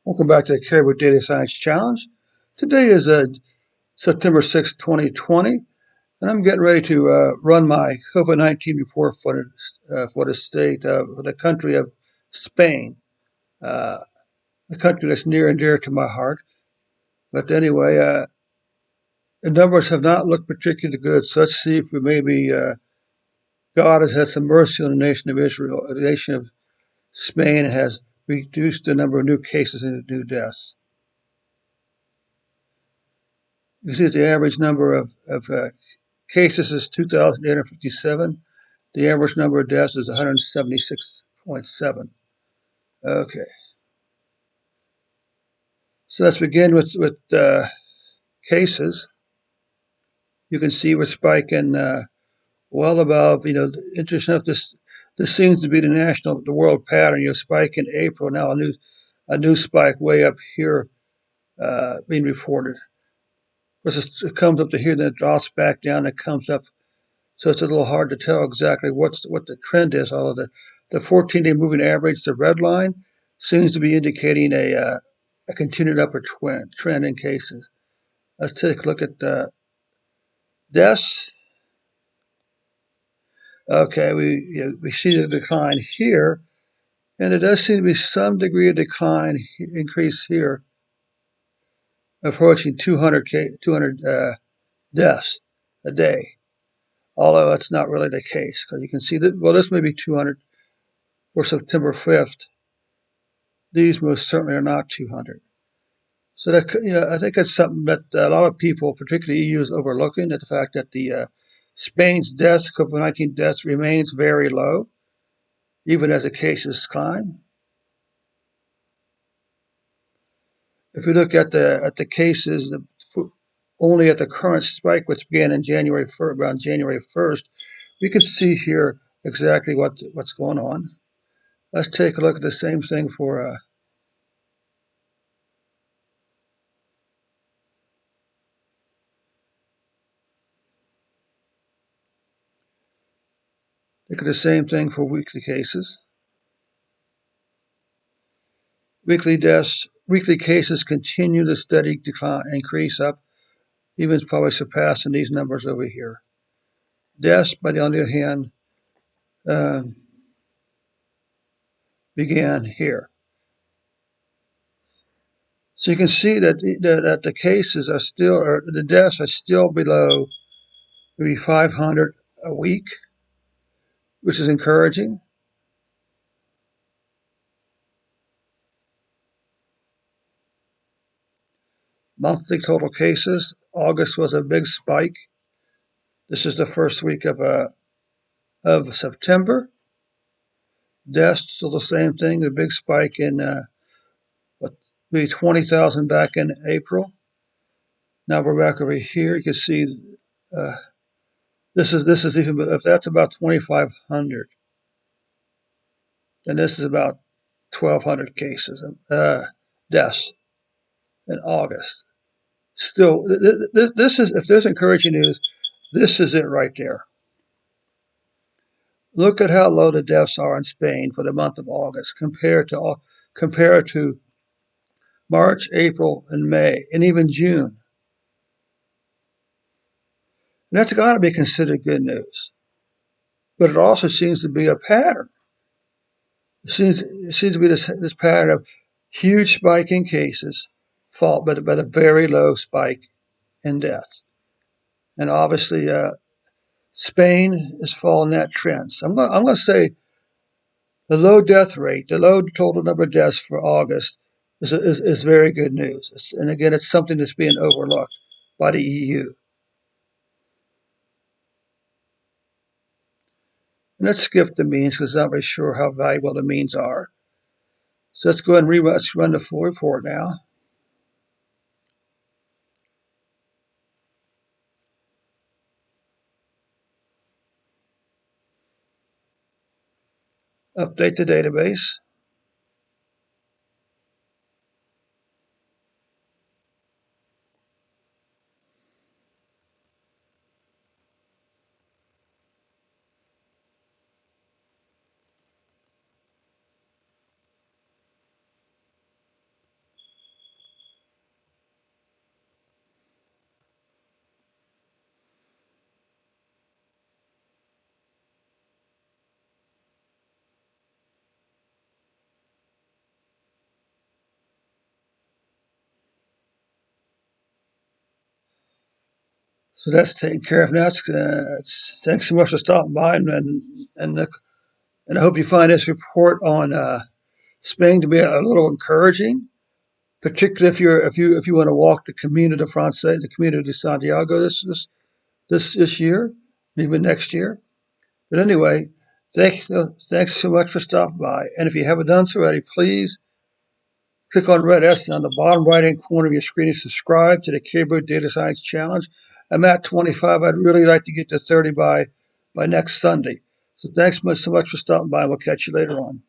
Welcome back to the Caribou Data Science Challenge. Today is September 6, 2020, and I'm getting ready to run my COVID-19 report for the state for the country of Spain, uh, a country that's near and dear to my heart. But anyway, the numbers have not looked particularly good, so let's see if we maybe God has had some mercy on the nation of Israel. The nation of Spain has reduced the number of new cases and new deaths. You see that the average number of cases is 2,857. The average number of deaths is 176.7. Okay, so let's begin with cases. You can see we're spiking well above. Interesting enough, this seems to be the world pattern. Spike in April, now a new spike way up here being reported. Of course, it comes up to here, then it drops back down, it comes up. So it's a little hard to tell exactly what the trend is. Although the 14-day moving average, the red line, seems to be indicating a continued upward trend in cases. Let's take a look at deaths. Okay, we see the decline here, and there does seem to be some degree of decline increase here, approaching 200 deaths a day. Although that's not really the case, because you can see that, well, this may be 200 for September 5th. These most certainly are not 200. So that, I think it's something that a lot of people, particularly EU, is overlooking, at the fact that the Spain's deaths, COVID-19 deaths, remains very low, even as the cases climb. If we look at the cases, only at the current spike, which began in around January 1st, we can see here exactly what's going on. Let's take a look at the same thing for weekly cases. Weekly deaths, weekly cases continue the steady increase up, even probably surpassing these numbers over here. Deaths, on the other hand, began here. So you can see that the cases are still, or the deaths are still below maybe 500 a week, which is encouraging. Monthly total cases, August was a big spike. This is the first week of September. Deaths, still the same thing, a big spike in maybe 20,000 back in April. Now we're back over here. You can see this is even, if that's about 2,500, then this is about 1,200 cases, deaths in August. Still, this is, if there's encouraging news, this is it right there. Look at how low the deaths are in Spain for the month of August compared to March, April, and May, and even June. And that's got to be considered good news. But it also seems to be a pattern. It seems to be this pattern of huge spike in cases, but a very low spike in deaths. And obviously, Spain is following that trend. So I'm going to say the low death rate, the low total number of deaths for August is very good news. And again, it's something that's being overlooked by the EU. And let's skip the means because I'm not really sure how valuable the means are. So let's go ahead and run the full report now. Update the database. So that's taken care of now. Thanks so much for stopping by, and I hope you find this report on Spain to be a little encouraging, particularly if you want to walk the Camino de Francés, the Camino de Santiago this year, and even next year. But anyway, thanks so much for stopping by. And if you haven't done so already, please click on red S on the bottom right-hand corner of your screen and subscribe to the Cambridge Data Science Challenge. I'm at 25. I'd really like to get to 30 by next Sunday. So thanks so much for stopping by. We'll catch you later on.